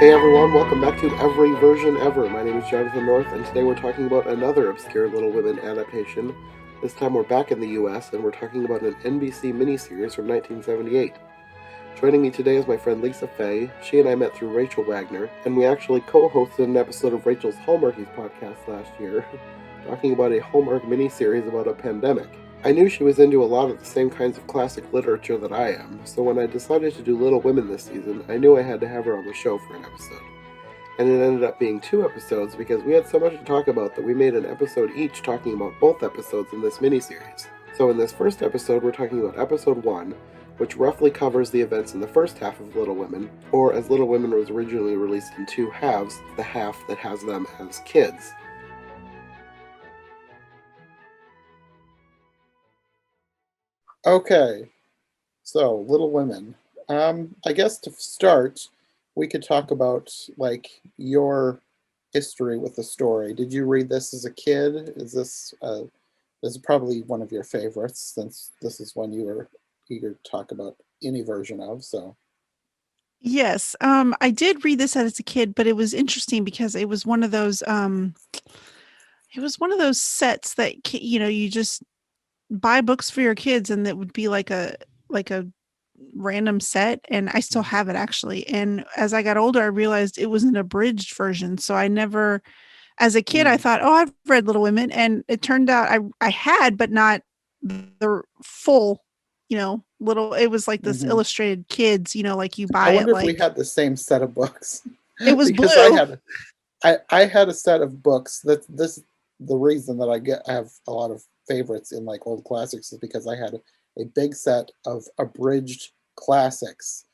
Hey everyone, welcome back to Every Version Ever. My name is Jonathan North, and today we're talking about another obscure Little Women adaptation. This time we're back in the US, and we're talking about an NBC miniseries from 1978. Joining me today is my friend Lisa Fay. She and I met through Rachel Wagner, and we actually co-hosted an episode of Rachel's Hallmarkies podcast last year, talking about a Hallmark miniseries about a pandemic. I knew she was into a lot of the same kinds of classic literature that I am, so when I decided to do Little Women this season, I knew I had to have her on the show for an episode. And it ended up being 2 episodes because we had so much to talk about that we made an episode each talking about both episodes in this miniseries. So in this first episode, we're talking about episode 1, which roughly covers the events in the first half of Little Women, or as Little Women was originally released in 2 halves, the half that has them as kids. Okay, so Little Women. I guess to start, we could talk about your history with the story. Did you read this as a kid? This is probably one of your favorites since this is one you were eager to talk about any version of. So, Yes, I did read this as a kid, but it was interesting because it was one of those sets that you just buy books for your kids, and that would be like a random set, and I still mhm, have it actually. And as I got older, I realized it was an abridged version, so I never, as a kid, I mm, thought, "Oh, I've read Little Women," and it turned out I had, but not the full, little. It was like this mhm. illustrated kids, like you I buy it, wonder if we like had the same set of books it was because I blue. had I had a set of books that this the reason that I have a lot of favorites in like old classics is because I had a big set of abridged classics.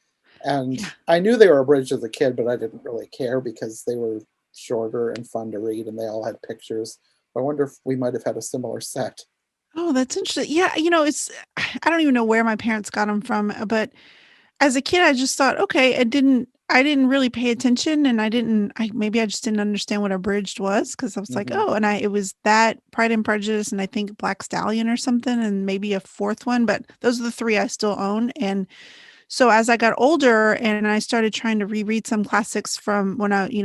And Yeah. I knew they were abridged as a kid, but I didn't really care because they were shorter and fun to read and they all had pictures. I wonder if we might have had a similar set. Oh, that's interesting. Yeah, it's I don't even know where my parents got them from, but as a kid, I just thought, okay, I didn't really pay attention, and maybe I just didn't understand what abridged was, because I was like, Hmm. oh, and it was that Pride and Prejudice, and I think Black Stallion or something, and maybe a fourth one, but those are the three I still own. And so as I got older and I started trying to reread some classics from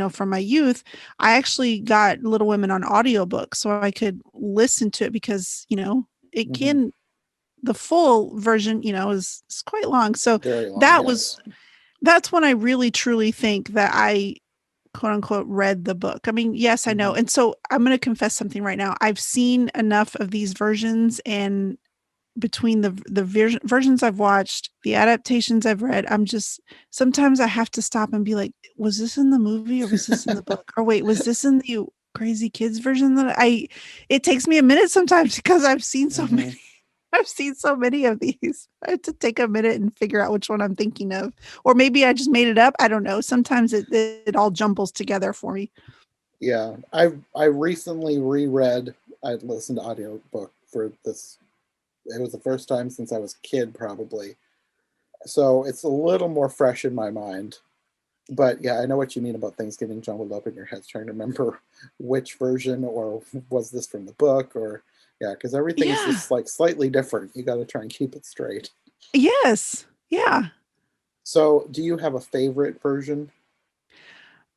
from my youth, I actually got Little Women on audiobook so I could listen to it, because, it Hmm. can the full version, is quite long. So Very long, that was yes. that's when I really truly think that I, quote unquote, read the book. I mean, yes, I know. Hmm. And so I'm going to confess something right now. I've seen enough of these versions, and between the versions I've watched, the adaptations I've read, I'm just, sometimes I have to stop and be like, was this in the movie or was this in the book? Or wait, was this in the Crazy Kids version that it takes me a minute sometimes because I've seen so many. Hmm. I've seen so many of these. I have to take a minute and figure out which one I'm thinking of. Or maybe I just made it up. I don't know. Sometimes it all jumbles together for me. Yeah, I recently reread. I listened to audiobook for this. It was the first time since I was a kid, probably. So it's a little more fresh in my mind. But yeah, I know what you mean about things getting jumbled up in your head, trying to remember which version or was this from the book or yeah, because everything is Yeah. just like slightly different. You got to try and keep it straight. Yes. Yeah. So, do you have a favorite version?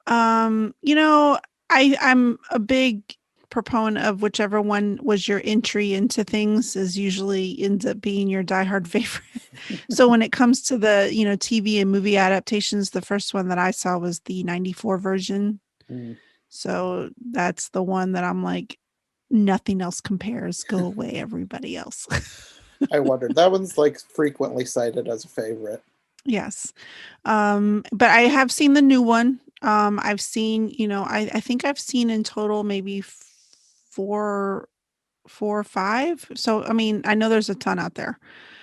Um, you know, I'm a big proponent of whichever one was your entry into things is usually ends up being your diehard favorite. So when it comes to the, TV and movie adaptations, the first one that I saw was the 94 version. Mm, So that's the one that I'm like, nothing else compares. Go away, everybody else. I wondered. That one's like frequently cited as a favorite. Yes. But I have seen the new one. I've seen, I think I've seen in total maybe four, 4 or 5. So, I mean, I know there's a ton out there.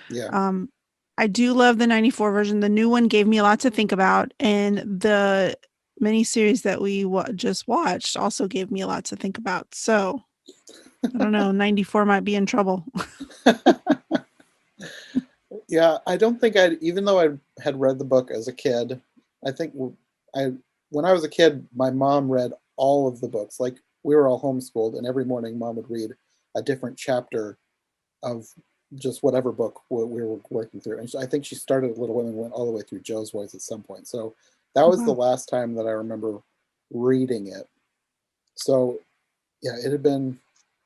Yeah. Um, I do love the 94 version. The new one gave me a lot to think about. And the miniseries that we just watched also gave me a lot to think about. So, I don't know, 94 might be in trouble. Yeah, I don't think even though I had read the book as a kid, I think I, when I was a kid, my mom read all of the books. Like we were all homeschooled, and every morning mom would read a different chapter of just whatever book we were working through. And I think she started at Little Women, went all the way through Joe's Voice at some point. So That was the Wow. last time that I remember reading it. So yeah, it had been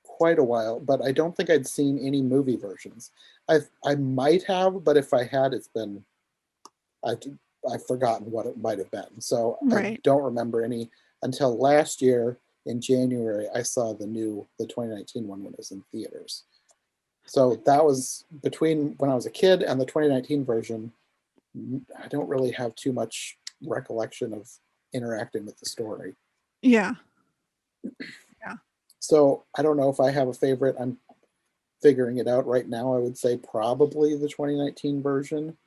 quite a while, but I don't think I'd seen any movie versions. I might have, but if I had, it's been I I've forgotten what it might have been. So I Right. don't remember any until last year in January. I saw the 2019 one when it was in theaters. So that was between when I was a kid and the 2019 version. I don't really have too much recollection of interacting with the story. Yeah. Yeah. So I don't know if I have a favorite. I'm figuring it out right now. I would say probably the 2019 version.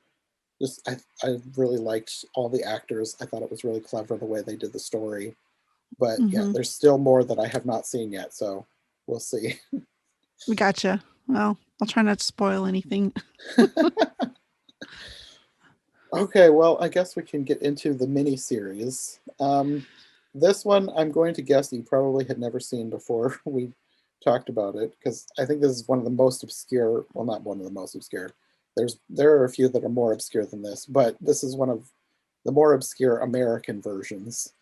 Just I really liked all the actors. I thought it was really clever the way they did the story. But yeah, Mm-hmm. there's still more that I have not seen yet, so we'll see. Gotcha. Well, I'll try not to spoil anything. Okay, well, I guess we can get into the mini series. This one, I'm going to guess you probably had never seen before we talked about it, because I think this is one of the most obscure. Well, not one of the most obscure. There are a few that are more obscure than this, but this is one of the more obscure American versions.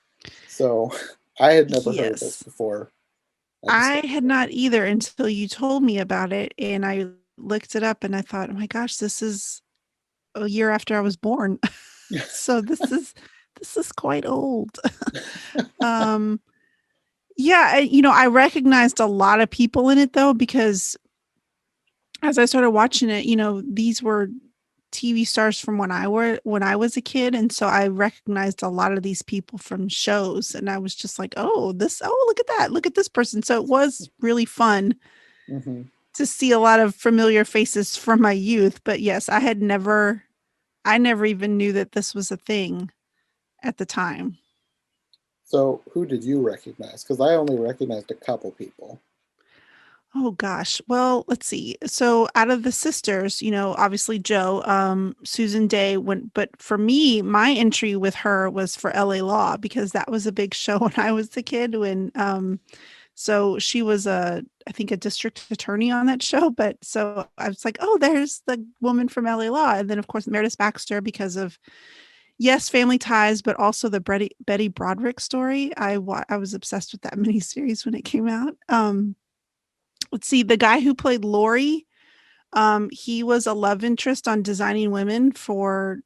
So I had never heard of this Yes. before. I just I had not either until you told me about it, and I looked it up and I thought, oh my gosh, this is a year after I was born. So this is quite old. um yeah, I recognized a lot of people in it though, because as I started watching it, these were TV stars from when I was a kid, and so I recognized a lot of these people from shows, and I was just like, oh, look at that, look at this person. So it was really fun Mhm. to see a lot of familiar faces from my youth. But yes, I never even knew that this was a thing at the time. So who did you recognize? Because I only recognized a couple people. Oh gosh. Well, let's see. So out of the sisters, obviously Joe, Susan Day went, but for me, my entry with her was for LA Law because that was a big show when I was a kid so she was I think a district attorney on that show, but so I was like, oh, there's the woman from LA Law. And then of course Meredith Baxter because of yes, Family Ties, but also the Betty Broderick story. I was obsessed with that miniseries when it came out. Let's see, the guy who played Laurie, he was a love interest on Designing Women for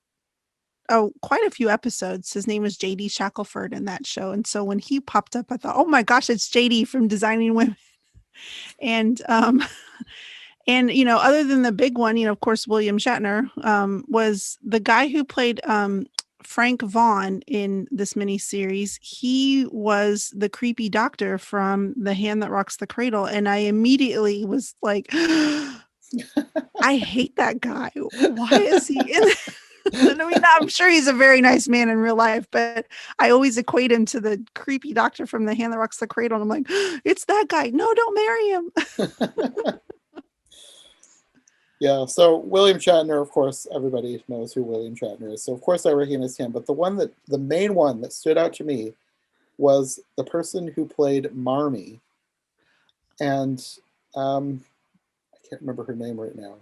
quite a few episodes. His name was JD Shackelford in that show. And so when he popped up, I thought, oh my gosh, it's JD from Designing Women. And and other than the big one, of course, William Shatner was the guy who played Frank Vaughn in this miniseries. He was the creepy doctor from The Hand That Rocks the Cradle, and I immediately was like, I hate that guy. Why is he in? And I mean, I'm sure he's a very nice man in real life, but I always equate him to the creepy doctor from The Hand That Rocks the Cradle. And I'm like, it's that guy. No, don't marry him. Yeah, so William Shatner, of course, everybody knows who William Shatner is. So of course I recognized him, but the main one that stood out to me was the person who played Marmee, and I can't remember her name right now.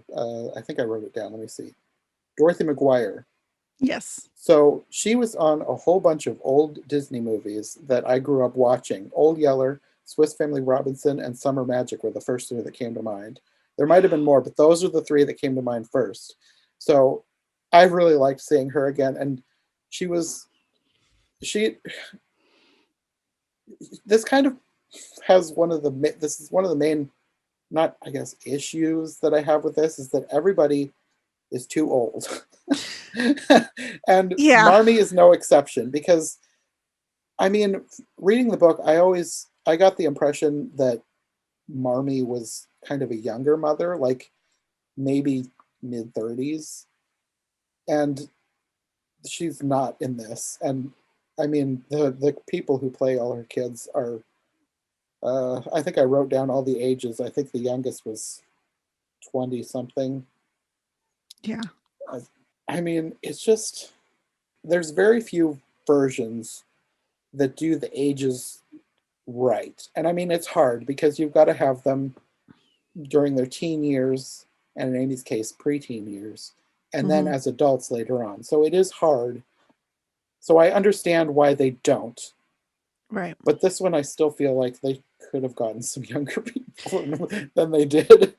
I think I wrote it down. Let me see. Dorothy McGuire. Yes. So she was on a whole bunch of old Disney movies that I grew up watching. Old Yeller, Swiss Family Robinson, and Summer Magic were the first three that came to mind. There might have been more, but those are the three that came to mind first. So I really liked seeing her again, and she was she. This kind of has one of the this is one of the main, not I guess, issues that I have with this is that everybody is too old. And Yeah. Marmee is no exception because I mean, reading the book, I got the impression that Marmee was kind of a younger mother, like maybe mid 30s, and she's not in this. And I mean, the people who play all her kids are I think I wrote down all the ages. I think the youngest was 20 something. Yeah. I, I mean, it's just there's very few versions that do the ages right. And I mean, it's hard because you've got to have them during their teen years, and in Amy's case, preteen years, and then Hmm. as adults later on. So it is hard So I understand why they don't. Right. But this one, I still feel like they could have gotten some younger people than they did.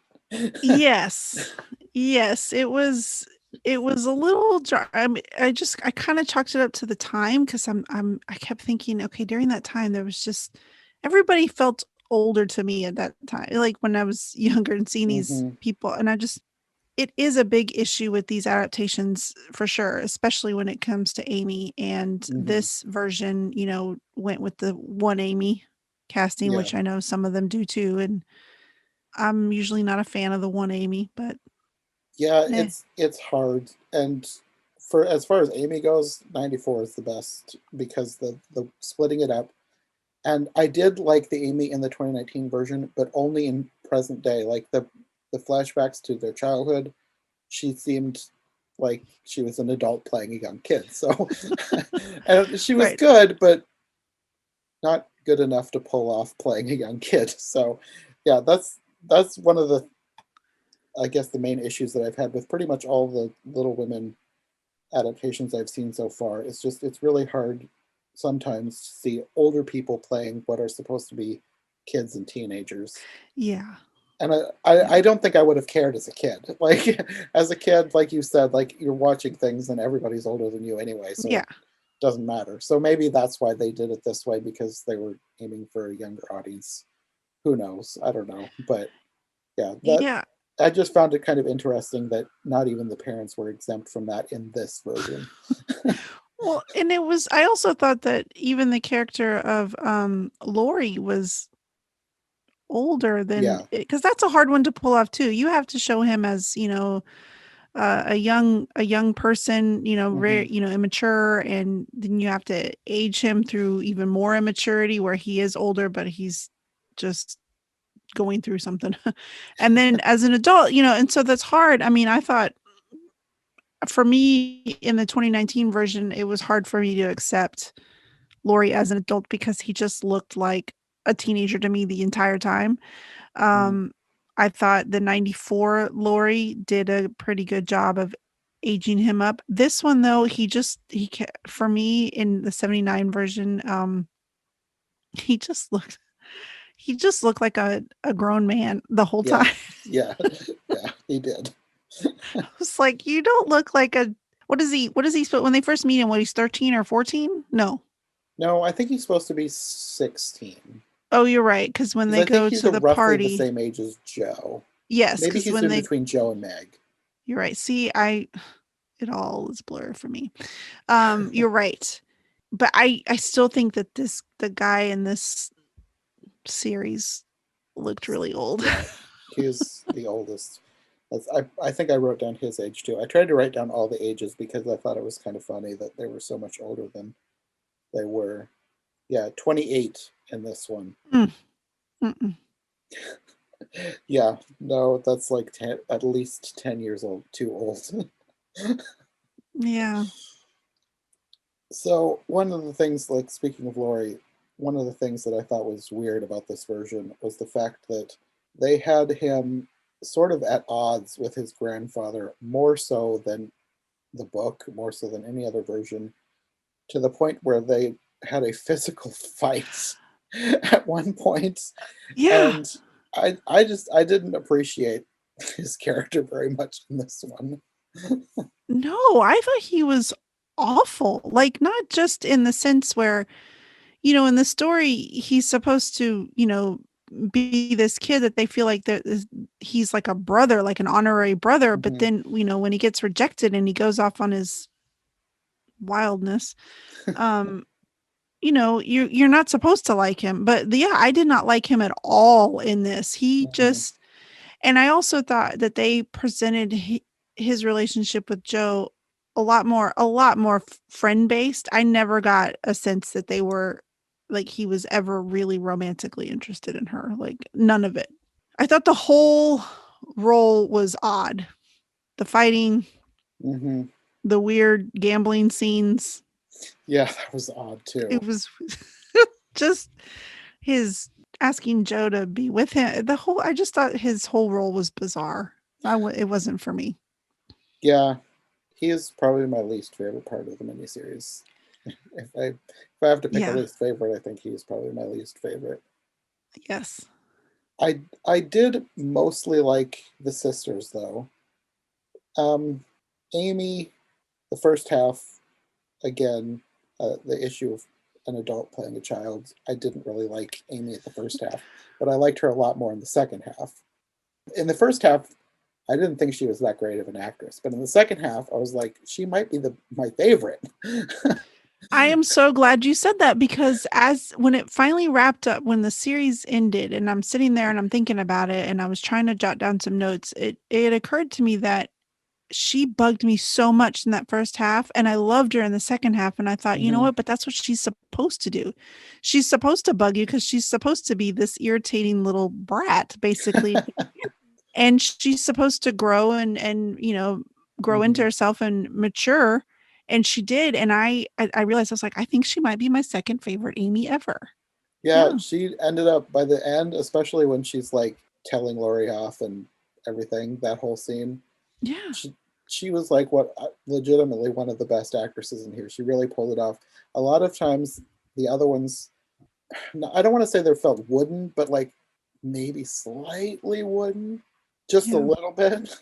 Yes. Yes, it was a little I kind of chalked it up to the time because I kept thinking, okay, during that time there was just everybody felt older to me at that time. Like when I was younger and seeing these Hmm. people, and it is a big issue with these adaptations for sure, especially when it comes to Amy. And Hmm. this version, went with the one Amy casting, Yeah, which I know some of them do too. And I'm usually not a fan of the one Amy, but yeah, eh. it's hard. And for as far as Amy goes, 94 is the best because the splitting it up. And I did like the Amy in the 2019 version, but only in present day. Like the flashbacks to their childhood, she seemed like she was an adult playing a young kid. So, and she was Right. good, but not good enough to pull off playing a young kid. So, yeah, that's one of the, I guess, the main issues that I've had with pretty much all the Little Women adaptations I've seen so far. It's just it's really hard sometimes to see older people playing what are supposed to be kids and teenagers. Yeah. And I Yeah. don't think I would have cared as a kid. Like as a kid, like you said, like you're watching things and everybody's older than you anyway, so Yeah. it doesn't matter. So maybe that's why they did it this way because they were aiming for a younger audience. Who knows? I don't know. But yeah, that Yeah. I just found it kind of interesting that not even the parents were exempt from that in this version. Well, and I also thought that even the character of Lori was older than, Yeah. because that's a hard one to pull off too. You have to show him as, a young person, Hmm. very, immature, and then you have to age him through even more immaturity where he is older, but he's just going through something. And then as an adult, and so that's hard. I mean, I thought for me in the 2019 version, it was hard for me to accept Laurie as an adult because he just looked like a teenager to me the entire time. Hmm. Um, I thought the 94 Laurie did a pretty good job of aging him up. This one though, for me in the 79 version, he just looked he just looked like a grown man the whole Yeah. time. Yeah. Yeah. He did. I was like, you don't look like a what is he when they first meet him, what he's 13 or 14? No. No, I think he's supposed to be 16. Oh, you're right, because when Because they I think go he's to a the roughly the party, same age as Joe. yes, Maybe because he's when in they between Joe and Meg. you're right. See, it all is blur for me. You're right. But I still think that the guy in this series looked really old. Yeah, he is the oldest. I think I wrote down his age too. I tried to write down all the ages because I thought it was kind of funny that they were so much older than they were. Yeah, 28 in this one. Mm, mm-mm. Yeah, no, that's like at least 10 years old, too old. Yeah. So one of the things, like speaking of Laurie, one of the things that I thought was weird about this version was the fact that they had him sort of at odds with his grandfather more so than the book, more so than any other version, to the point where they had a physical fight at one point, Yeah. and I didn't appreciate his character very much in this one. No, I thought he was awful. Like not just in the sense where, in the story he's supposed to, be this kid that they feel like he's like a brother, like an honorary brother, but Hmm. then, when he gets rejected and he goes off on his wildness, um you're not supposed to like him. But yeah, I did not like him at all in this. He Hmm. just And I also thought that they presented his relationship with Joe a lot more friend based. I never got a sense that they were like he was ever really romantically interested in her. Like none of it. I thought the whole role was odd. The fighting, Hmm. the weird gambling scenes. Yeah, that was odd It too. was just his asking Joe to be with him. I just thought his whole role was bizarre. It wasn't for me. Yeah, he is probably my least favorite part of the miniseries. If I have to pick a Yeah. least favorite, I think he's probably my least favorite. Yes. I did mostly like the sisters though. Amy, the first half, again, the issue of an adult playing a child. I didn't really like Amy at the first half, but I liked her a lot more in the second half. In the first half, I didn't think she was that great of an actress, but in the second half, I was like, she might be my favorite. I am so glad you said that, because as when it finally wrapped up, when the series ended, and I'm sitting there and I'm thinking about it, and I was trying to jot down some notes, it occurred to me that she bugged me so much in that first half, and I loved her in the second half. And I thought, you know Mhm. what? But that's what she's supposed to do. She's supposed to bug you because she's supposed to be this irritating little brat, basically. And she's supposed to grow and grow into Mhm. herself and mature. And she did. And I realized, I was like, I think she might be my second favorite Amy ever. Yeah, Yeah. she ended up by the end, especially when she's like telling Laurie off and everything, that whole scene. Yeah. She was like what legitimately one of the best actresses in here. She really pulled it off. A lot of times the other ones, I don't want to say they felt wooden, but like maybe slightly wooden, just a Yeah. little bit.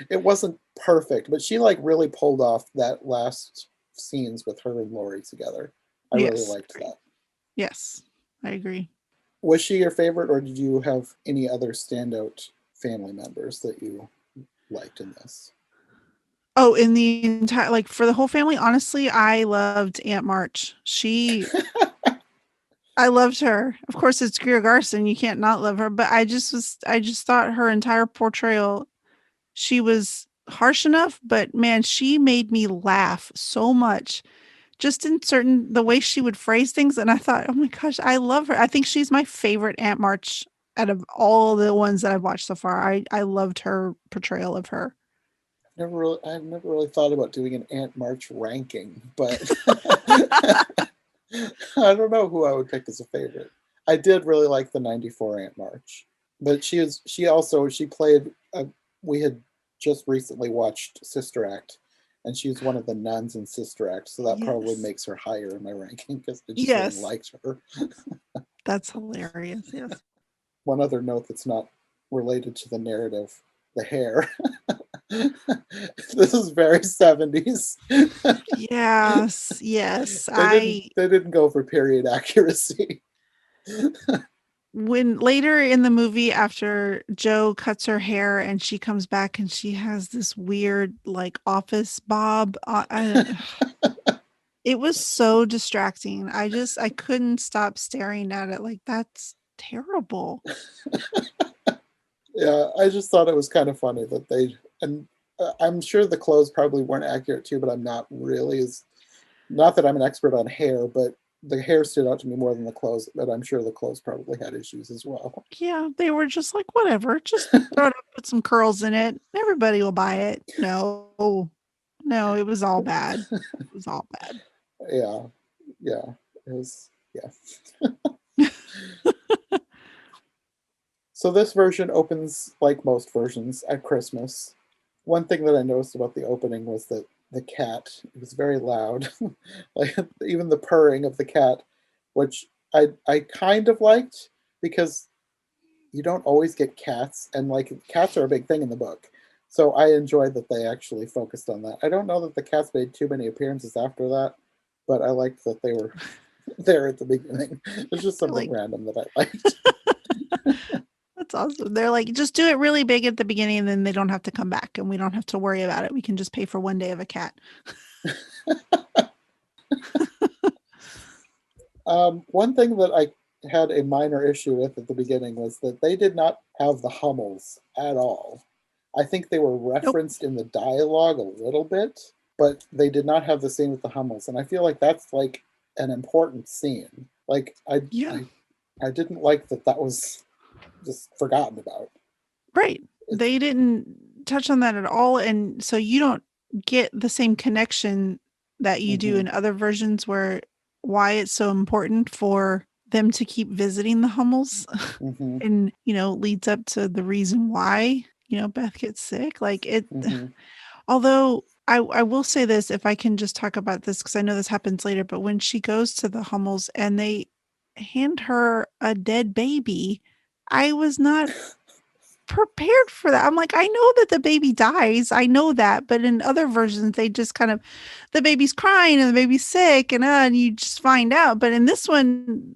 It wasn't perfect, but she like really pulled off that last scenes with her and Laurie together. I really Yes. liked Agreed. that. Yes. I agree. Was she your favorite, or did you have any other standout family members that you liked in this? Oh, in the entire, like, for the whole family, honestly, I loved Aunt March. I loved her. Of course, it's Greer Garson. You can't not love her. But I just thought her entire portrayal, she was harsh enough, but man, she made me laugh so much. Just in the way she would phrase things. And I thought, oh my gosh, I love her. I think she's my favorite Aunt March out of all the ones that I've watched so far. I loved her portrayal of her. I've never really thought about doing an Aunt March ranking, but I don't know who I would pick as a favorite. I did really like the '94 Aunt March, but she played. We had just recently watched Sister Act, and she's one of the nuns in Sister Act, so that probably Yes. makes her higher in my ranking because I just really Yes. liked her. That's hilarious. Yes. One other note that's not related to the narrative: the hair. This is very 70s. Yes. Yes. They didn't go for period accuracy. When later in the movie, after Joe cuts her hair and she comes back and she has this weird, like, office bob, it was so distracting. I couldn't stop staring at it. Like, that's terrible. Yeah, I just thought it was kind of funny that and I'm sure the clothes probably weren't accurate too, but I'm not really as not that I'm an expert on hair, but the hair stood out to me more than the clothes, but I'm sure the clothes probably had issues as well. Yeah, they were just like, whatever, just throw it up, put some curls in it. Everybody will buy it. No, no, it was all bad. It was all bad. Yeah, yeah, it was, yeah. So this version opens like most versions at Christmas. One thing that I noticed about the opening was that the cat, it was very loud. Like even the purring of the cat, which I kind of liked because you don't always get cats, and like cats are a big thing in the book. So I enjoyed that they actually focused on that. I don't know that the cats made too many appearances after that, but I liked that they were there at the beginning. It's just They're something like, random that I liked. that's awesome. They're like, just do it really big at the beginning and then they don't have to come back and we don't have to worry about it. We can just pay for one day of a cat. One thing that I had a minor issue with at the beginning was that they did not have the Hummels at all. I think they were Nope. referenced in the dialogue a little bit, but they did not have the scene with the Hummels, and I feel like that's like an important scene. Like Yeah. I didn't like that that was just forgotten about. Right. It's They didn't touch on that at all. And so you don't get the same connection that you do hmm in other versions, where why it's so important for them to keep visiting the Hummels hmm and, leads up to the reason why, Beth gets sick. Like it, hmm although I will say this, if I can just talk about this, because I know this happens later, but when she goes to the Hummels and they hand her a dead baby, I was not prepared for that. I'm like, I know that the baby dies. I know that. But in other versions, they just kind of, the baby's crying and the baby's sick and you just find out. But in this one,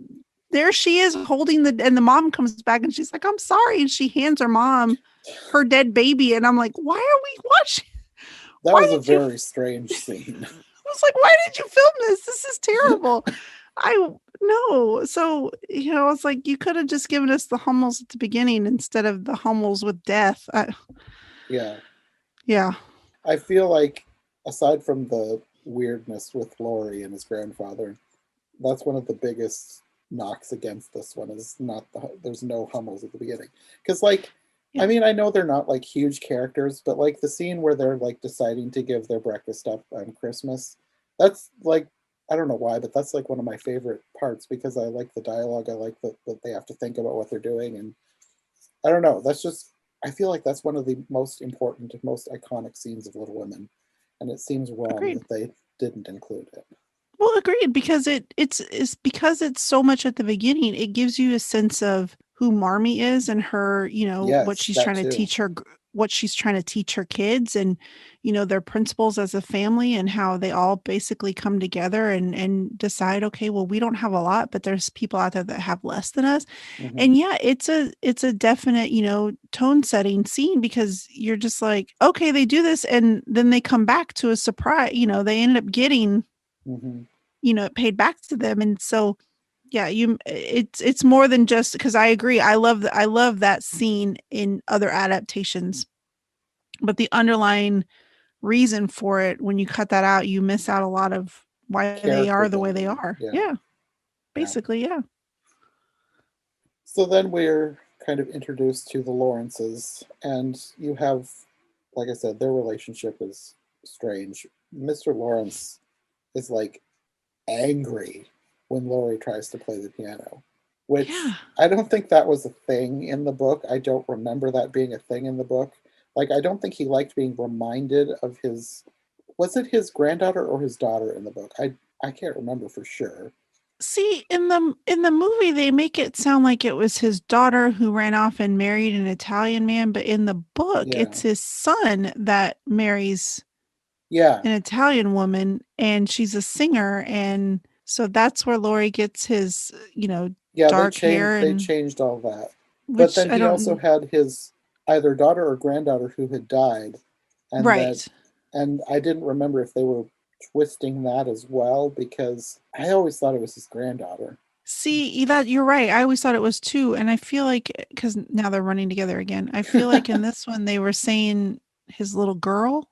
there she is holding and the mom comes back and she's like, I'm sorry. And she hands her mom her dead baby. And I'm like, why are we watching? That Why was a did you? very strange scene. I was like, why did you film this? This is terrible. I no. So, I was like, you could have just given us the Hummels at the beginning instead of the Hummels with death. Yeah. Yeah. I feel like, aside from the weirdness with Laurie and his grandfather, that's one of the biggest knocks against this one is not there's no Hummels at the beginning. Because, like, Yeah. I mean, I know they're not like huge characters, but like the scene where they're like deciding to give their breakfast up on Christmas, that's like, I don't know why, but that's like one of my favorite parts because I like the dialogue. I like that they have to think about what they're doing. And I don't know, that's just, I feel like that's one of the most important, most iconic scenes of Little Women. And it seems wrong Agreed. that they didn't include it. Well, agreed, because it's because it's so much at the beginning, it gives you a sense of who Marmee is and her, what Yes, she's that trying to too. teach her what she's trying to teach her kids and their principles as a family and how they all basically come together and decide, okay, well, we don't have a lot, but there's people out there that have less than us. Hmm. And yeah, it's a definite, tone setting scene because you're just like, okay, they do this and then they come back to a surprise, they end up getting Hmm. it paid back to them. And so, yeah, it's more than just because I agree. I love that scene in other adaptations, but the underlying reason for it, when you cut that out, you miss out a lot of why they Character are the way they development. are. Yeah. Yeah, Yeah. basically, yeah. So then we're kind of introduced to the Lawrences, and you have, like I said, their relationship is strange. Mr. Lawrence is like angry when Laurie tries to play the piano, which Yeah. I don't think that was a thing in the book. I don't remember that being a thing in the book. Like, I don't think he liked being reminded of his. Was it his granddaughter or his daughter in the book? I can't remember for sure. See, in the movie, they make it sound like it was his daughter who ran off and married an Italian man, but in the book, Yeah. it's his son that marries Yeah. an Italian woman and she's a singer. And so that's where Laurie gets his, Yeah, dark hair they and changed all that. But which then I he also don't, had his either daughter or granddaughter who had died, and that right. and I didn't remember if they were twisting that as well because I always thought it was his granddaughter. See, that you're right. I always thought it was two. And I feel like, because now they're running together again, I feel like in this one they were saying his little girl.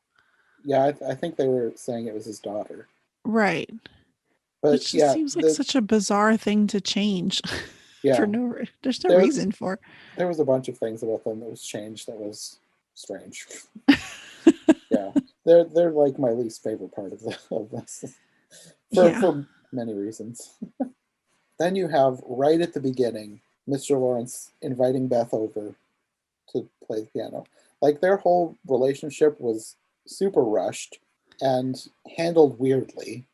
Yeah, I think they were saying it was his daughter. Right. But Which just yeah, seems like such a bizarre thing to change for yeah, there's no there reason for. there was a bunch of things about them that was changed that was strange. Yeah, they're like my least favorite part of this Yeah. for many reasons. Then you have right at the beginning Mr. Lawrence inviting Beth over to play the piano. Like their whole relationship was super rushed and handled weirdly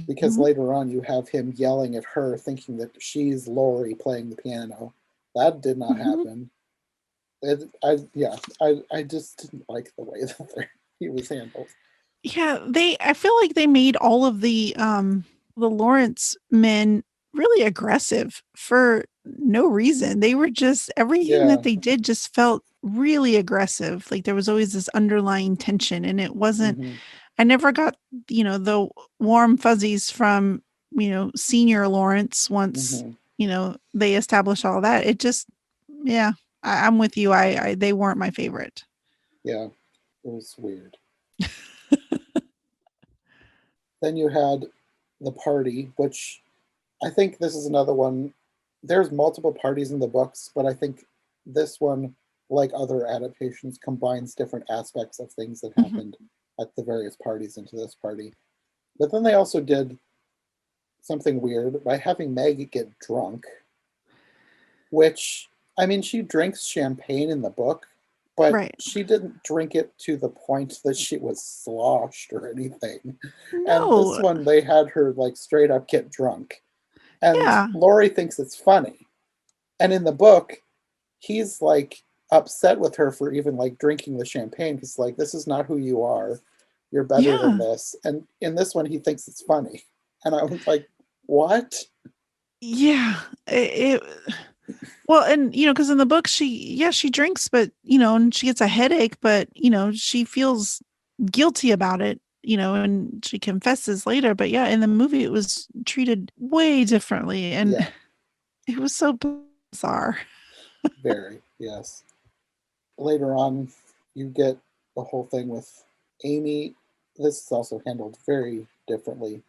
because Mhm. later on you have him yelling at her thinking that she's Laurie playing the piano. That did not Mhm. happen. I just didn't like the way that he was handled. Yeah, I feel like they made all of the Lawrence men really aggressive for no reason. They were just everything that Yeah. they did just felt really aggressive. Like there was always this underlying tension and it wasn't Hmm. I never got, the warm fuzzies from, senior Lawrence once, Hmm. they established all that. It just yeah, I'm with you. They weren't my favorite. Yeah. It was weird. Then you had the party, which I think this is another one. There's multiple parties in the books, but I think this one, like other adaptations, combines different aspects of things that Mhm. happened at the various parties into this party. But then they also did something weird by having Meg get drunk, which, I mean, she drinks champagne in the book, but Right. she didn't drink it to the point that she was sloshed or anything. And this No. one, they had her like straight up get drunk. And Yeah. Lori thinks it's funny. And in the book, he's like upset with her for even like drinking the champagne because like this is not who you are. You're better than Yeah. this. And in this one, he thinks it's funny. And I was like, what? Yeah. Well, and because in the book she drinks, but and she gets a headache, but she feels guilty about it, and she confesses later. But yeah, in the movie it was treated way differently, and Yeah, it was so bizarre. very. Yes. Later on, you get the whole thing with Amy. This is also handled very differently.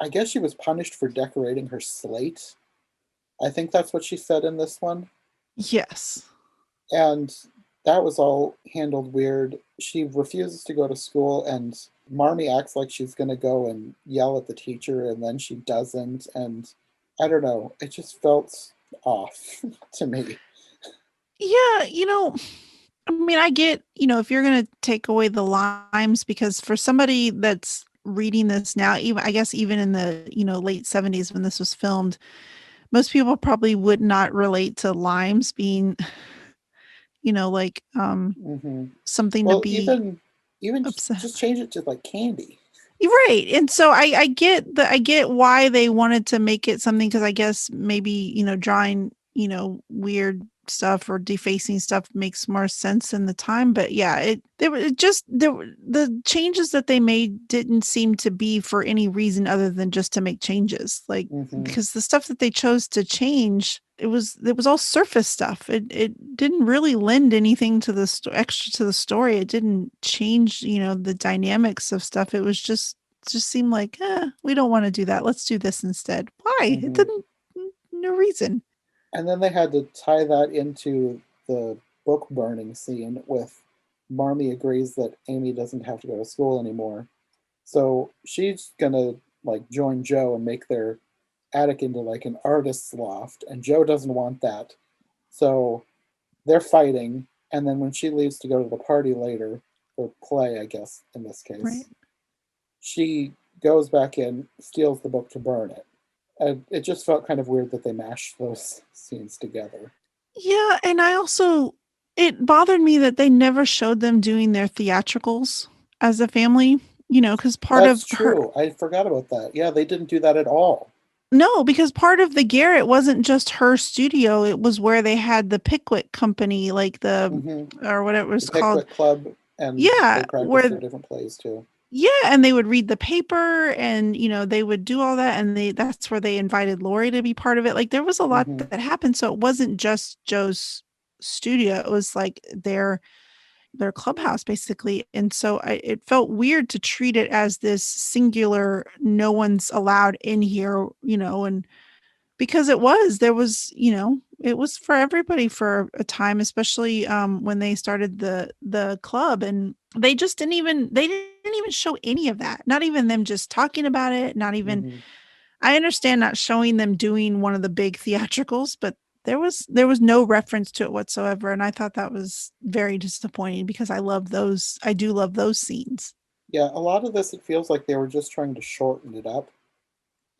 I guess she was punished for decorating her slate. I think that's what she said in this one. Yes. And that was all handled weird. She refuses to go to school, and Marmee acts like she's going to go and yell at the teacher, and then she doesn't. And I don't know, it just felt off to me. Yeah, I mean, I get, if you're going to take away the limes, because for somebody that's reading this now, even I guess even in the, late 70s when this was filmed, most people probably would not relate to limes being, like Hmm. something to Well, be even upset. just change it to like candy. You're right. And so I get why they wanted to make it something, because I guess maybe, drawing, weird stuff or defacing stuff makes more sense in the time. But yeah, the changes that they made didn't seem to be for any reason other than just to make changes. Like, Hmm. because the stuff that they chose to change, it was all surface stuff. It didn't really lend anything to the extra to the story. It didn't change, the dynamics of stuff. It just seemed like, we don't want to do that. Let's do this instead. Why? It Hmm. didn't. No reason. And then they had to tie that into the book burning scene with Marmee agrees that Amy doesn't have to go to school anymore. So she's gonna like join Joe and make their attic into like an artist's loft, and Joe doesn't want that. So they're fighting, and then when she leaves to go to the party later, or play, I guess, in this Right. case, she goes back in, steals the book to burn it. And it just felt kind of weird that they mashed those scenes together. Yeah, and I also it bothered me that they never showed them doing their theatricals as a family, because part of That's her true. I forgot about that. Yeah, they didn't do that at all. no, because part of the Garrett wasn't just her studio, it was where they had the Pickwick Company, like Hmm. or whatever it The was called. Pickwick Club, and they Yeah, practiced where their different plays too. yeah, and they would read the paper, and they would do all that, and that's where they invited Lori to be part of it. Like, there was a lot Hmm. that happened, so it wasn't just Joe's studio. It was like their clubhouse basically. And so it felt weird to treat it as this singular, no one's allowed in here, and because there was, it was for everybody for a time, especially when they started the club, and they didn't even show any of that. Not even them just talking about it, not even Hmm. I understand not showing them doing one of the big theatricals, but there was no reference to it whatsoever, and I thought that was very disappointing because I do love those scenes. Yeah, a lot of this, it feels like they were just trying to shorten it up.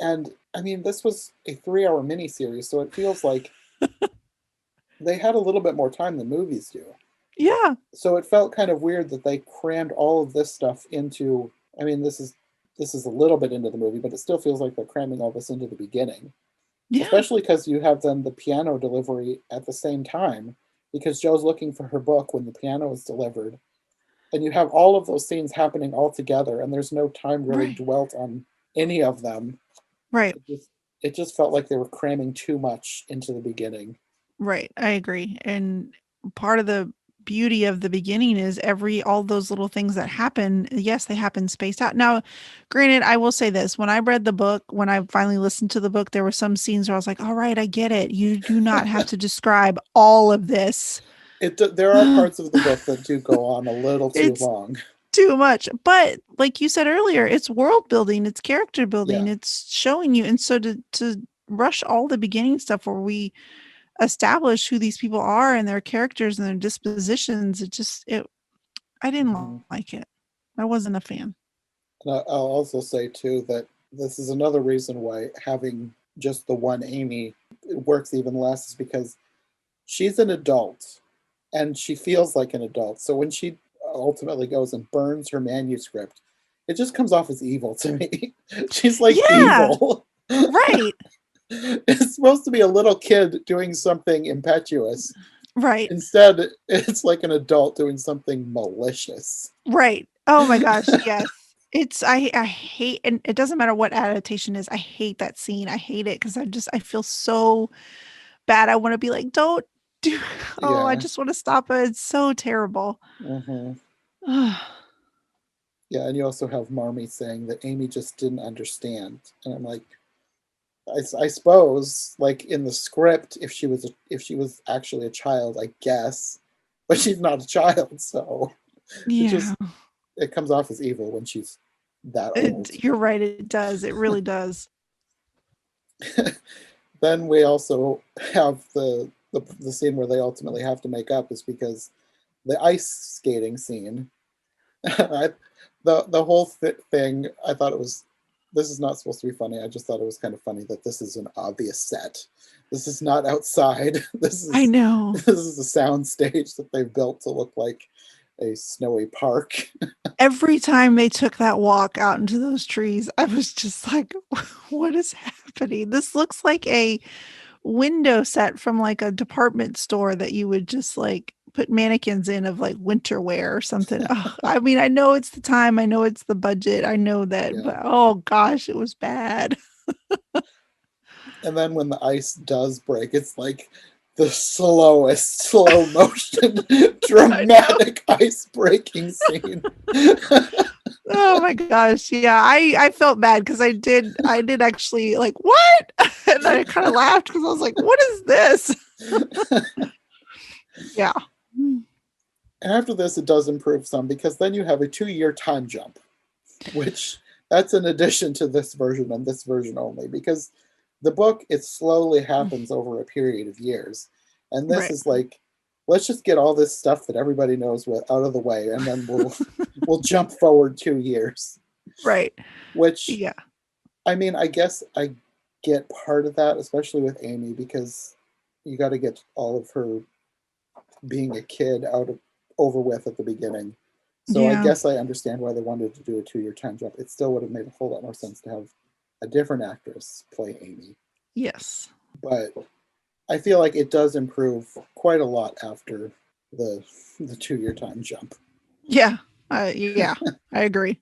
And I mean, this was a 3 hour miniseries, so it feels like they had a little bit more time than movies do. Yeah. So it felt kind of weird that they crammed all of this stuff into. I mean, this is a little bit into the movie, but it still feels like they're cramming all this into the beginning. Yeah. Especially because you have then the piano delivery at the same time, because Joe's looking for her book when the piano is delivered, and you have all of those scenes happening all together, and there's no time really Right. dwelt on any of them. Right. It just felt like they were cramming too much into the beginning. Right. I agree. And part of the beauty of the beginning is all those little things that happen, yes, they happen spaced out. Now, granted, I will say this, when I read the book, when I finally listened to the book, there were some scenes where I was like, all right, I get it. You do not have to describe all of this. There are parts of the book that do go on a little too It's long. too much. But like you said earlier, it's world building, it's character building, Yeah. it's showing you. And so to rush all the beginning stuff where we establish who these people are and their characters and their dispositions. I didn't like it. I wasn't a fan. And I'll also say too that this is another reason why having just the one Amy works even less, is because she's an adult and she feels like an adult. So when she ultimately goes and burns her manuscript, it just comes off as evil to me. She's like Yeah, evil. right, It's supposed to be a little kid doing something impetuous. right, Instead, it's like an adult doing something malicious. right. Oh my gosh, yes. I hate, and it doesn't matter what adaptation is. I hate that scene. I hate it because I feel so bad. I want to be like, don't do. Oh, I Yeah. just want to stop it. It's so terrible. Hmm. Yeah, and you also have Marmee saying that Amy just didn't understand, and I'm like, I suppose, like in the script, if she was actually a child, I guess, but she's not a child, so it Yeah, just it comes off as evil when she's that old. you're right. It does. It really does. Then we also have the scene where they ultimately have to make up, is because the ice skating scene. I, the whole thing, I thought it was, this is not supposed to be funny. I just thought it was kind of funny that this is an obvious set. This is not outside. I know. This is a sound stage that they've built to look like a snowy park. Every time they took that walk out into those trees, I was just like, what is happening? This looks like a window set from like a department store that you would just like put mannequins in of like winter wear or something. Ugh, I mean, I know it's the time, I know it's the budget, I know that, Yeah. but oh gosh, it was bad. And then when the ice does break, it's like the slowest slow motion dramatic ice breaking scene. Oh my gosh. Yeah, I felt bad because I did actually like, what? And then I kind of laughed because I was like, what is this? Yeah. And after this, it does improve some, because then you have a 2-year time jump, which that's an addition to this version and this version only, because the book, it slowly happens over a period of years. And this Right. is like, let's just get all this stuff that everybody knows out of the way, and then we'll jump forward 2 years. Right. Which, Yeah. I mean, I guess I get part of that, especially with Amy, because you got to get all of her being a kid over with at the beginning. So I Yeah. guess I understand why they wanted to do a 2-year time jump. It still would have made a whole lot more sense to have a different actress play Amy. Yes. But I feel like it does improve quite a lot after the 2-year time jump. Yeah. Yeah. I agree.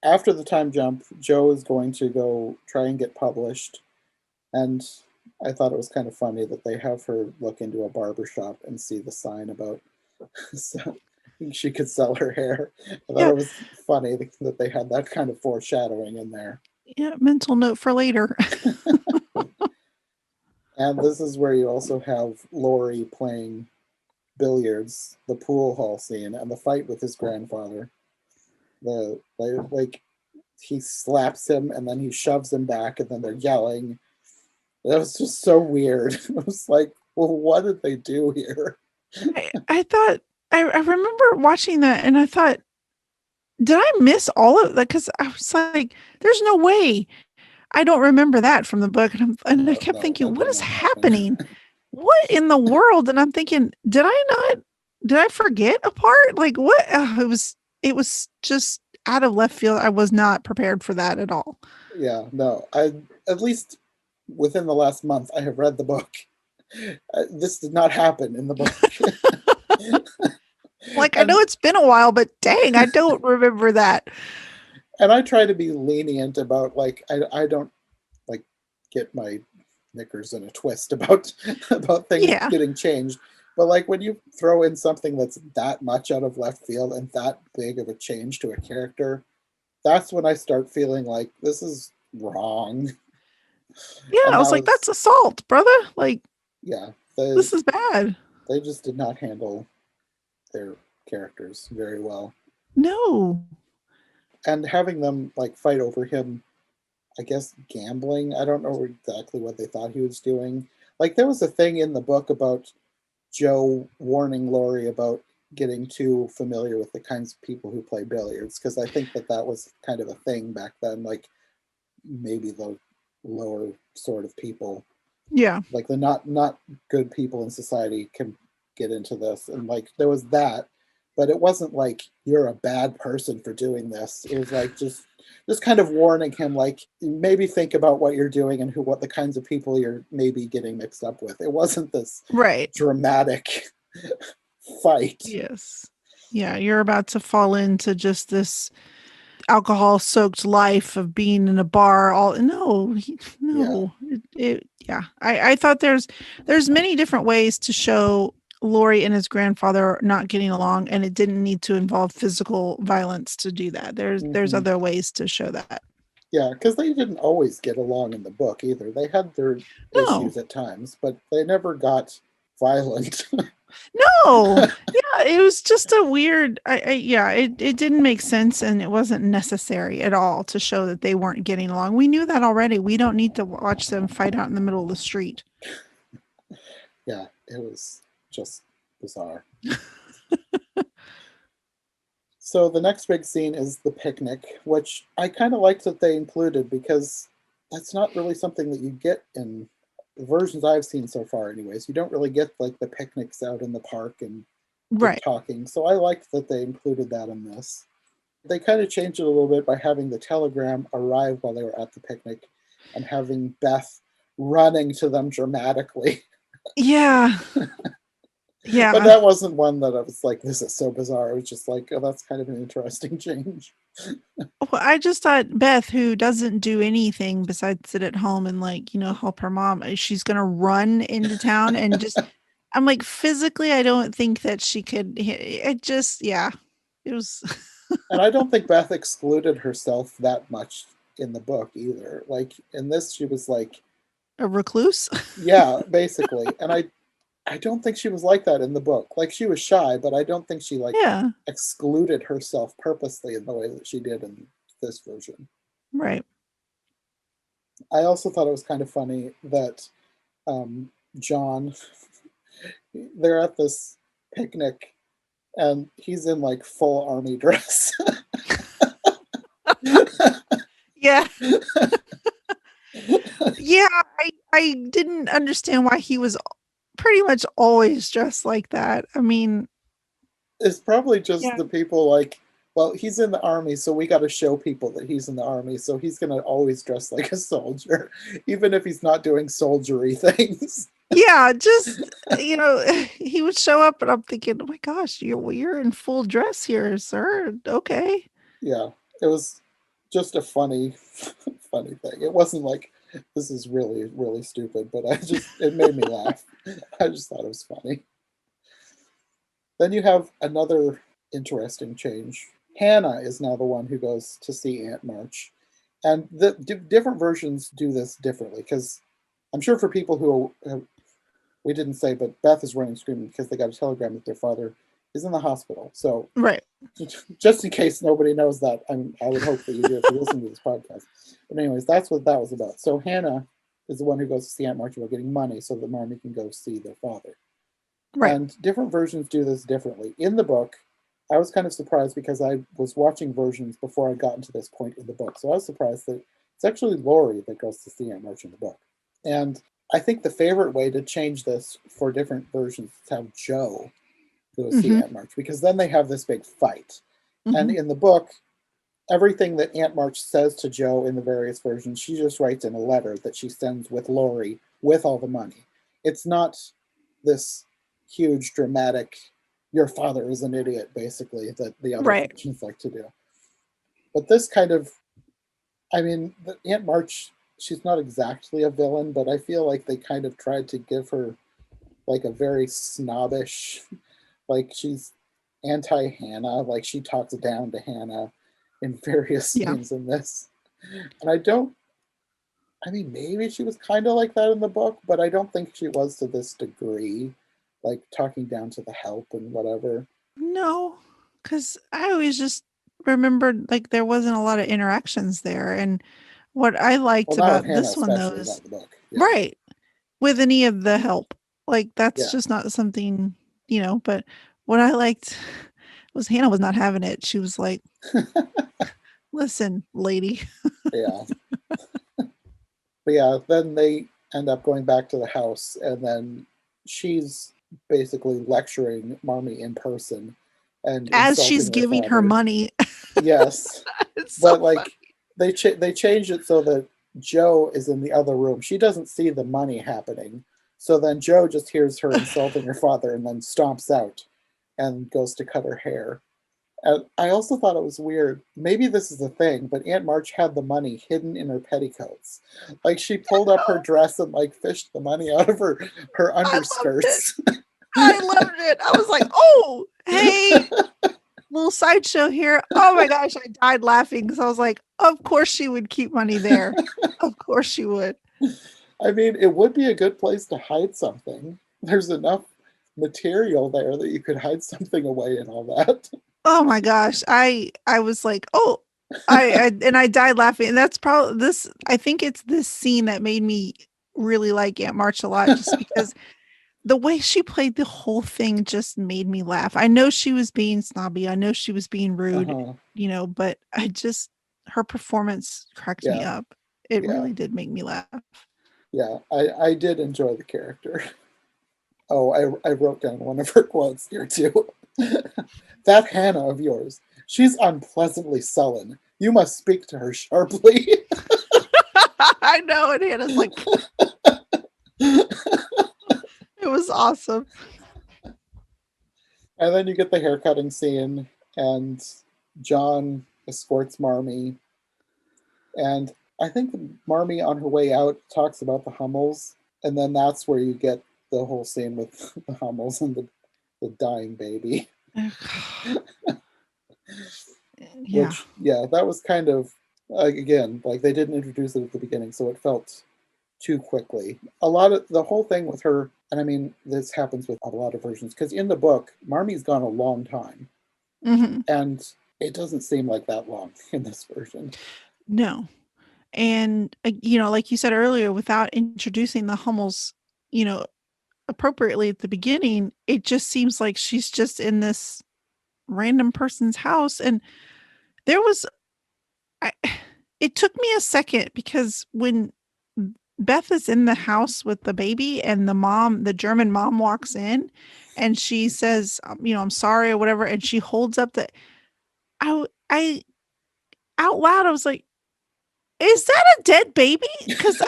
After the time jump, Joe is going to go try and get published. And I thought it was kind of funny that they have her look into a barber shop and see the sign about so she could sell her hair. I thought Yeah. it was funny that they had that kind of foreshadowing in there. Yeah. Mental note for later. And this is where you also have Laurie playing billiards, the pool hall scene, and the fight with his grandfather. Like he slaps him and then he shoves him back, and then they're yelling. That was just so weird. It was like, well, what did they do here? I thought I remember watching that and I thought, did I miss all of that? Because I was like, there's no way I don't remember that from the book. And I No, kept no, thinking, that what did is not happen. happening? What in the world? And I'm thinking, did I forget a part? Like what? It was just out of left field. I was not prepared for that at all. Yeah, no. I, at least within the last month, I have read the book. This did not happen in the book. Like, I know and it's been a while, but dang, I don't remember that. and I try to be lenient about, like, I don't like get my knickers in a twist about about things Yeah. getting changed. But like when you throw in something that's that much out of left field and that big of a change to a character, that's when I start feeling like this is wrong. Yeah. And I that was like, was, that's assault, brother. Like, yeah, this is bad. they just did not handle their characters very well. No. And having them like fight over him, I guess gambling, I don't know exactly what they thought he was doing. Like there was a thing in the book about Joe warning Laurie about getting too familiar with the kinds of people who play billiards, because I think that was kind of a thing back then. Like maybe the lower sort of people, Yeah. like the not good people in society, can get into this, and like there was that, but it wasn't like you're a bad person for doing this. It was like just kind of warning him, like maybe think about what you're doing and what the kinds of people you're maybe getting mixed up with. It wasn't this Right. dramatic fight. Yes. Yeah, you're about to fall into just this alcohol soaked life of being in a bar all no. Yeah. I thought there's many different ways to show Laurie and his grandfather not getting along, and it didn't need to involve physical violence to do that. There's Hmm. other ways to show that. Yeah, because they didn't always get along in the book either. They had their No. issues at times, but they never got violent. No. Yeah, it was just a weird yeah, it didn't make sense, and it wasn't necessary at all to show that they weren't getting along. We knew that already. We don't need to watch them fight out in the middle of the street. Yeah, it was just bizarre. So the next big scene is the picnic, which I kind of liked that they included, because that's not really something that you get in the versions I've seen so far anyways. You don't really get like the picnics out in the park and the Right. talking. So I liked that they included that in this. They kind of changed it a little bit by having the telegram arrive while they were at the picnic and having Beth running to them dramatically. Yeah. But Yeah. that wasn't one that I was like, this is so bizarre. It was just like, oh, that's kind of an interesting change. Well, I just thought Beth, who doesn't do anything besides sit at home and help her mom, she's gonna run into town and just I'm like, physically, I don't think that she could. It just, yeah, it was And I don't think Beth excluded herself that much in the book either. Like in this, she was like, a recluse. yeah, basically. And I don't think she was like that in the book. Like she was shy, but I don't think she like Yeah, excluded herself purposely in the way that she did in this version. right. I also thought it was kind of funny that John, they're at this picnic and he's in like full army dress. Yeah, yeah. I didn't understand why he was pretty much always dressed like that. I mean, It's probably just yeah, the people like, well, he's in the army, so we got to show people that he's in the army, so he's going to always dress like a soldier, even if he's not doing soldiery things. yeah. Just he would show up, and I'm thinking, oh my gosh, you're in full dress here, sir. Okay. Yeah, it was just a funny, funny thing. It wasn't like, this is really, really stupid, but it made me laugh. I just thought it was funny. Then you have another interesting change. Hannah is now the one who goes to see Aunt March. And the different versions do this differently, because I'm sure for people who we didn't say, but Beth is running screaming because they got a telegram that their father is in the hospital. So Right. just in case nobody knows that, I would hope that you do if you listen to this podcast. But anyways, that's what that was about. So Hannah is the one who goes to see Aunt March about getting money so that Marmee can go see their father. Right. And different versions do this differently. In the book, I was kind of surprised because I was watching versions before I got to this point in the book. So I was surprised that it's actually Laurie that goes to see Aunt March in the book. And I think the favorite way to change this for different versions is to have Joe go see Mm-hmm. Aunt March, because then they have this big fight. Mm-hmm. And in the book, everything that Aunt March says to Joe in the various versions, she just writes in a letter that she sends with Laurie with all the money. It's not this huge dramatic, your father is an idiot, basically, that the other Right. versions like to do. But this kind of, I mean, Aunt March, she's not exactly a villain, but I feel like they kind of tried to give her like a very snobbish, like she's anti-Hannah, like she talks down to Hannah in various Yeah. scenes in this. And I mean, maybe she was kind of like that in the book, but I don't think she was to this degree, like talking down to the help and whatever. No, because I always just remembered like there wasn't a lot of interactions there. And what I liked Well, not with about Hannah, this one though especially, not is in the book. Yeah. right. with any of the help. Like that's Yeah. just not something, but what I liked was Hannah was not having it. She was like, listen, lady. Yeah. But yeah, then they end up going back to the house, and then she's basically lecturing Marmee in person and As she's insulting her giving her father. money. Yes, It's so but funny. like they changed it so that Joe is in the other room. She doesn't see the money happening, so then Joe just hears her insulting her father and then stomps out and goes to cut her hair. And I also thought it was weird. Maybe this is a thing, but Aunt March had the money hidden in her petticoats. Like she pulled up her dress and like fished the money out of her I loved it. underskirts. I loved it. I was like, oh, hey, little sideshow here. Oh my gosh, I died laughing because I was like, of course she would keep money there. Of course she would. I mean, it would be a good place to hide something. There's enough material there that you could hide something away and all that. Oh my gosh. I was like, oh, I died laughing. And that's probably this, I think it's this scene that made me really like Aunt March a lot, just because the way she played the whole thing just made me laugh. I know she was being snobby. I know she was being rude, Uh-huh. but her performance cracked me Yeah, up. It yeah, really did make me laugh. yeah. I did enjoy the character. Oh, I wrote down one of her quotes here too. That Hannah of yours, she's unpleasantly sullen. You must speak to her sharply. I know. And Hannah's like, it was awesome. And then you get the haircutting scene, and John escorts Marmee. And I think Marmee, on her way out, talks about the Hummels. And then that's where you get the whole scene with the Hummels and the dying baby. Yeah. Which, yeah, that was kind of, like, again, like they didn't introduce it at the beginning, so it felt too quickly. A lot of the whole thing with her, and I mean, this happens with a lot of versions, because in the book, Marmee's gone a long time, Hmm. and it doesn't seem like that long in this version. No. And, like you said earlier, without introducing the Hummels, you know, appropriately at the beginning, it just seems like she's just in this random person's house. And there was, I, it took me a second because when Beth is in the house with the baby and the German mom walks in and she says, I'm sorry or whatever. And she holds up I out loud, I was like, is that a dead baby? Because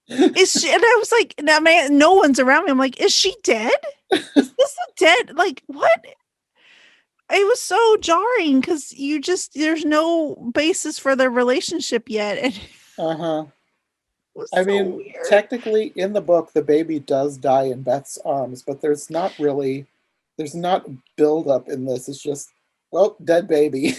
is she, and I was like, now man, no one's around me. I'm like, is she dead? Is this a dead, like, what? It was so jarring because there's no basis for their relationship yet. And it Uh-huh. was I so mean, weird. technically, in the book, the baby does die in Beth's arms, but there's not build up in this. It's just, well, dead baby.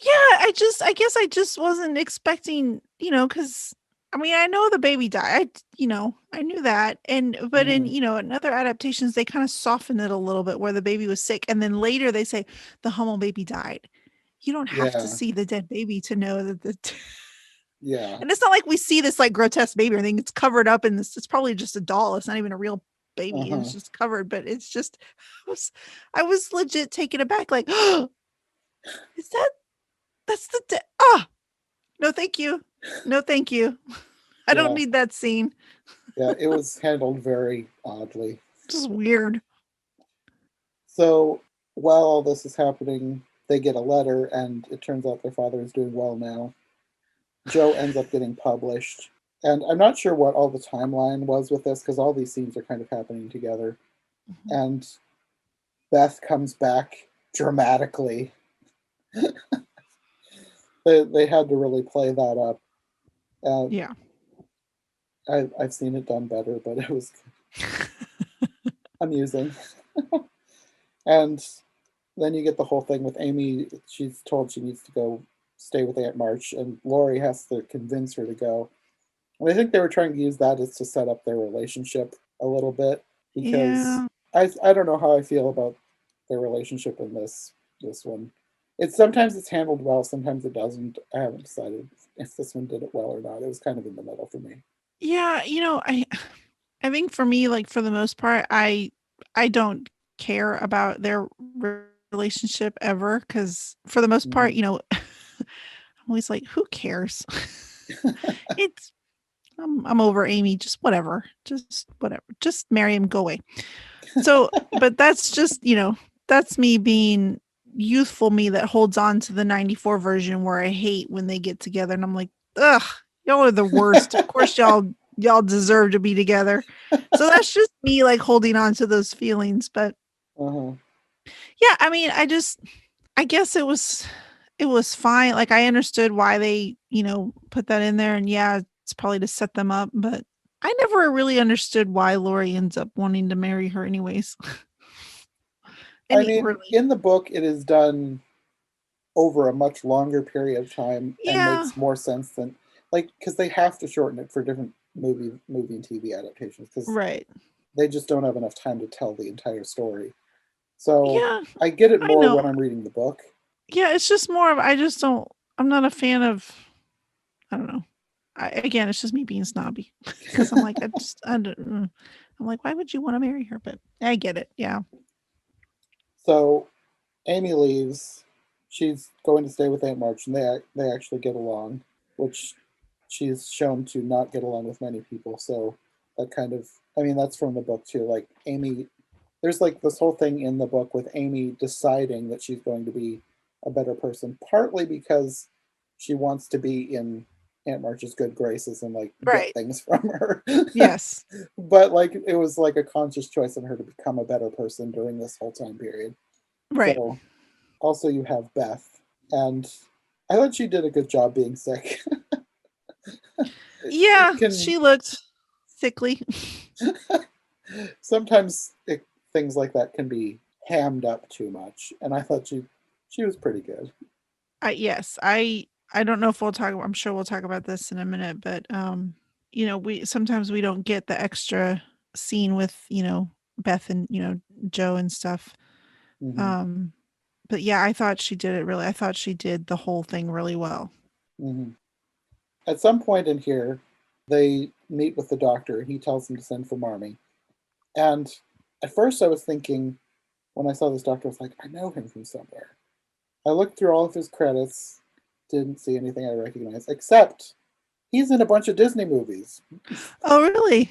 Yeah, I guess I just wasn't expecting, because I mean, I know the baby died. I knew that. But in, Mhm. in other adaptations, they kind of soften it a little bit where the baby was sick. And then later they say the Hummel baby died. You don't have to Yeah, see the dead baby to know that yeah. and it's not like we see this like grotesque baby or anything. It's covered up in this. It's probably just a doll. It's not even a real baby. And it's Uh-huh. just covered, but it's just, I was legit taken aback. Like, oh, is that's no, thank you. No, thank you. I don't Yeah, need that scene. yeah. It was handled very oddly. Just weird. So while all this is happening, they get a letter, and it turns out their father is doing well now. Joe ends up getting published. And I'm not sure what all the timeline was with this because all these scenes are kind of happening together. Mhm. And Beth comes back dramatically. They had to really play that up. Uh, Yeah. I've seen it done better, but it was amusing. And then you get the whole thing with Amy. She's told she needs to go stay with Aunt March, and Lori has to convince her to go. And I think they were trying to use that as to set up their relationship a little bit because Yeah. I don't know how I feel about their relationship in this one. It's sometimes it's handled well, sometimes it doesn't. I haven't decided if this one did it well or not. It was kind of in the middle for me. Yeah, I think for me, like for the most part, I don't care about their relationship ever because for the most part, Mhm. I'm always like, who cares? it's I'm over Amy, just whatever. Just whatever. Just marry him, go away. So, but that's just, that's me being youthful me that holds on to the 94 version where I hate when they get together and I'm like, ugh, y'all are the worst. Of course y'all deserve to be together. So that's just me like holding on to those feelings. But Uh-huh. yeah, I mean, I guess it was fine. Like I understood why they, put that in there and yeah, it's probably to set them up, but I never really understood why Lori ends up wanting to marry her anyways. I Any mean, really. in the book, it is done over a much longer period of time and Yeah, makes more sense than like because they have to shorten it for different movie and TV adaptations because right. they just don't have enough time to tell the entire story. So Yeah, I get it I more know. when I'm reading the book. Yeah, it's just more of I just don't I'm not a fan of I don't know. Again, it's just me being snobby because I'm like I don't, I'm like why would you want to marry her? But I get it. Yeah. So Amy leaves. She's going to stay with Aunt March, and they actually get along, which she's shown to not get along with many people. So that kind of, I mean, that's from the book too. Like Amy, there's like this whole thing in the book with Amy deciding that she's going to be a better person, partly because she wants to be in Aunt March's good graces and like get Right. things from her. Yes. But like it was like a conscious choice in her to become a better person during this whole time period. Right. So also you have Beth, and I thought she did a good job being sick. It Yeah, can she looked sickly. sometimes things like that can be hammed up too much, and I thought she was pretty good. Yes, I don't know if we'll talk I'm sure we'll talk about this in a minute, but we sometimes we don't get the extra scene with, Beth and, Joe and stuff. Hmm. Um but yeah, I thought she did it really. I thought she did the whole thing really well. Hmm. At some point in here, they meet with the doctor. He tells them to send for Marmee, and at first I was thinking when I saw this doctor, I was like, I know him from somewhere. I looked through all of his credits, didn't see anything I recognized, except he's in a bunch of Disney movies. Oh, really?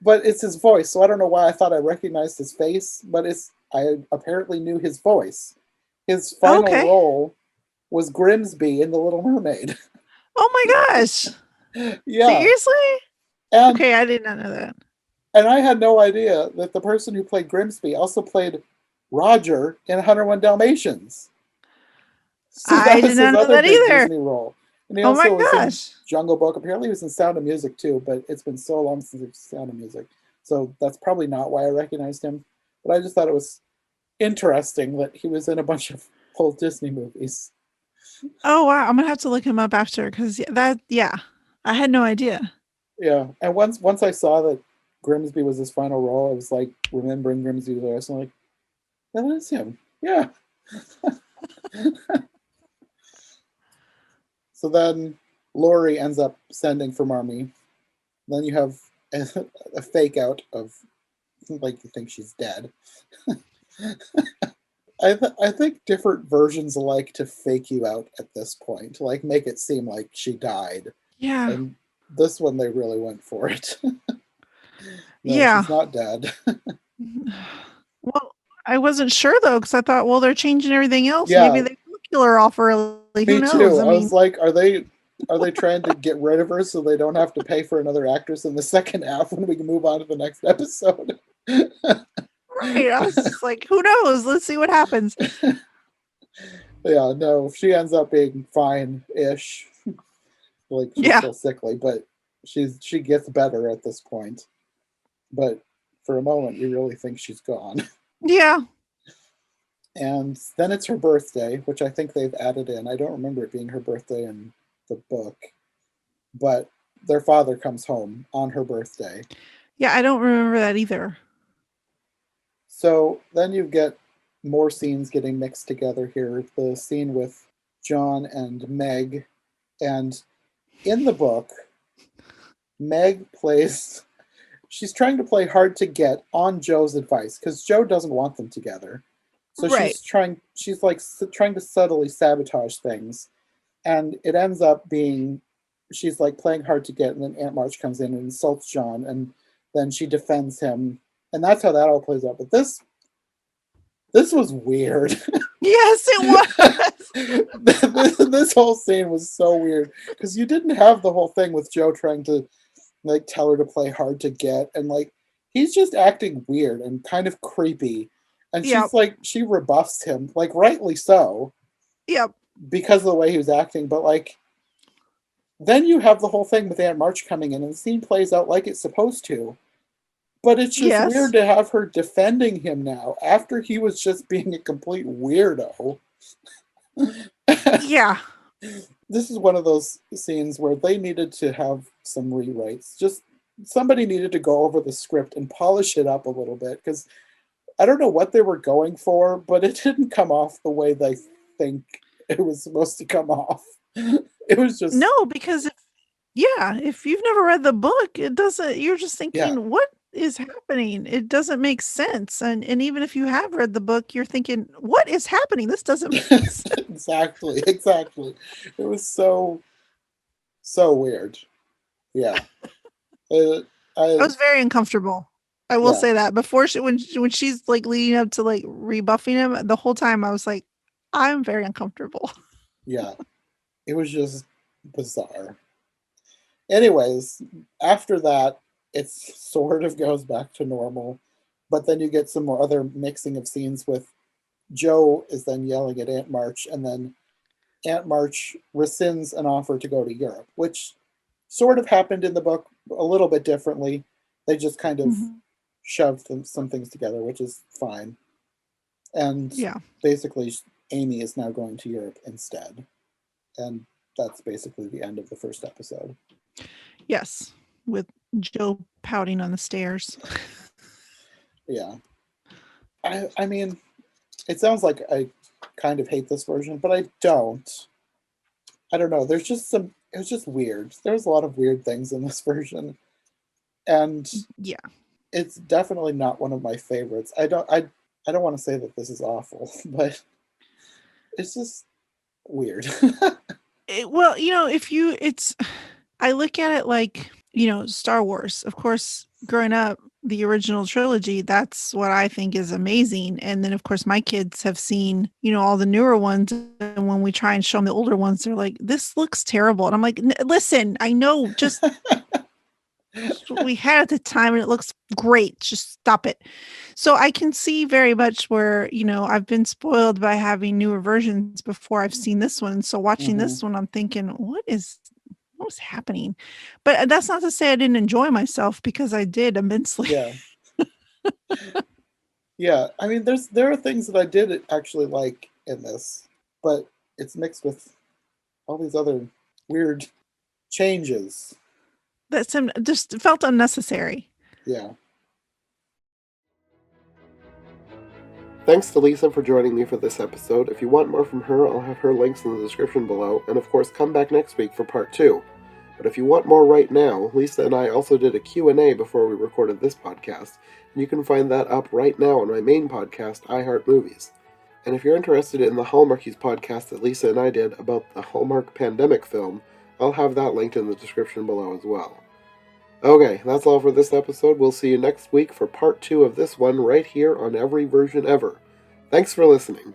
But it's his voice, so I don't know why I thought I recognized his face, but it's I apparently knew his voice. His final Okay. role was Grimsby in The Little Mermaid. Oh my gosh. Yeah, Seriously? and Okay, I did not know that. I had no idea that the person who played Grimsby also played Roger in 101 Dalmatians. So I that did was his not know other that big either. Disney role. And he Oh my also was in gosh. Jungle Book. Apparently, he was in Sound of Music too, but it's been so long since I've seen Sound of Music. So that's probably not why I recognized him. But I just thought it was interesting that he was in a bunch of old Disney movies. Oh wow, I'm gonna have to look him up after because yeah, I had no idea. Yeah, and once I saw that Grimsby was his final role, I was like remembering Grimsby's voice. I'm like, that is him. Yeah. So then Lori ends up sending for Marmee. Then you have a fake out of like you think she's dead. I think different versions like to fake you out at this point, like make it seem like she died. Yeah. And this one they really went for it. No, Yeah. she's not dead. Well, I wasn't sure though because I thought, well, they're changing everything else. Maybe Yeah, they will kill her off early. Who me knows? too. I I was mean, like, are they trying to get rid of her so they don't have to pay for another actress in the second half when we can move on to the next episode? right. I was just like, who knows? Let's see what happens. Yeah, no, she ends up being fine-ish. Like she's Yeah. still sickly, but she gets better at this point. But for a moment, you really think she's gone. Yeah. And then it's her birthday, which I think they've added in. I don't remember it being her birthday in the book, but their father comes home on her birthday. Yeah. I don't remember that either. So then you get more scenes getting mixed together here. The scene with John and Meg. And in the book, Meg plays, she's trying to play hard to get on Joe's advice because Joe doesn't want them together. So Right. she's like trying to subtly sabotage things. And it ends up being, she's like playing hard to get, and then Aunt March comes in and insults John, and then she defends him. And that's how that all plays out. But this was weird. Yes, it was. This whole scene was so weird because you didn't have the whole thing with Joe trying to like tell her to play hard to get, and like he's just acting weird and kind of creepy, and Yep. she's like, she rebuffs him, like rightly so, Yep. because of the way he was acting. But like then you have the whole thing with Aunt March coming in, and the scene plays out like it's supposed to. But it's just Yes. weird to have her defending him now after he was just being a complete weirdo. Yeah. This is one of those scenes where they needed to have some rewrites. Just somebody needed to go over the script and polish it up a little bit, because I don't know what they were going for, but it didn't come off the way they think it was supposed to come off. It was just No, because if you've never read the book, it doesn't, you're just thinking, what is happening? It doesn't make sense. And even if you have read the book, you're thinking, what is happening? This doesn't make sense. Exactly. It was so weird. Yeah. I was very uncomfortable. I will say that before when she's like leading up to like rebuffing him, the whole time I was like, I'm very uncomfortable. Yeah. It was just bizarre. Anyways, after that, it sort of goes back to normal, but then you get some more other mixing of scenes with Joe is then yelling at Aunt March, and then Aunt March rescinds an offer to go to Europe, which sort of happened in the book a little bit differently. They just kind of shoved some things together, which is fine. And basically, Amy is now going to Europe instead. And that's basically the end of the first episode. Yes, with Joe pouting on the stairs. Yeah. I mean, it sounds like I kind of hate this version, but I don't. I don't know. There's just it was just weird. There's a lot of weird things in this version. And it's definitely not one of my favorites. I don't want to say that this is awful, but it's just weird. Well, I look at it like, Star Wars. Of course, growing up, the original trilogy, that's what I think is amazing. And then, of course, my kids have seen, all the newer ones. And when we try and show them the older ones, they're like, this looks terrible. And I'm like, listen, I know, just what we had at the time and it looks great. Just stop it. So I can see very much where, I've been spoiled by having newer versions before I've seen this one. So watching this one, I'm thinking, what was happening? But that's not to say I didn't enjoy myself, because I did immensely. Yeah. Yeah. I mean, there are things that I did actually like in this, but it's mixed with all these other weird changes. That just felt unnecessary. Yeah. Thanks to Lisa for joining me for this episode. If you want more from her, I'll have her links in the description below, and of course come back next week for part 2. But if you want more right now, Lisa and I also did a Q&A before we recorded this podcast, and you can find that up right now on my main podcast, I Heart Movies. And if you're interested in the Hallmarkies podcast that Lisa and I did about the Hallmark pandemic film, I'll have that linked in the description below as well. Okay, that's all for this episode. We'll see you next week for part 2 of this one right here on Every Version Ever. Thanks for listening.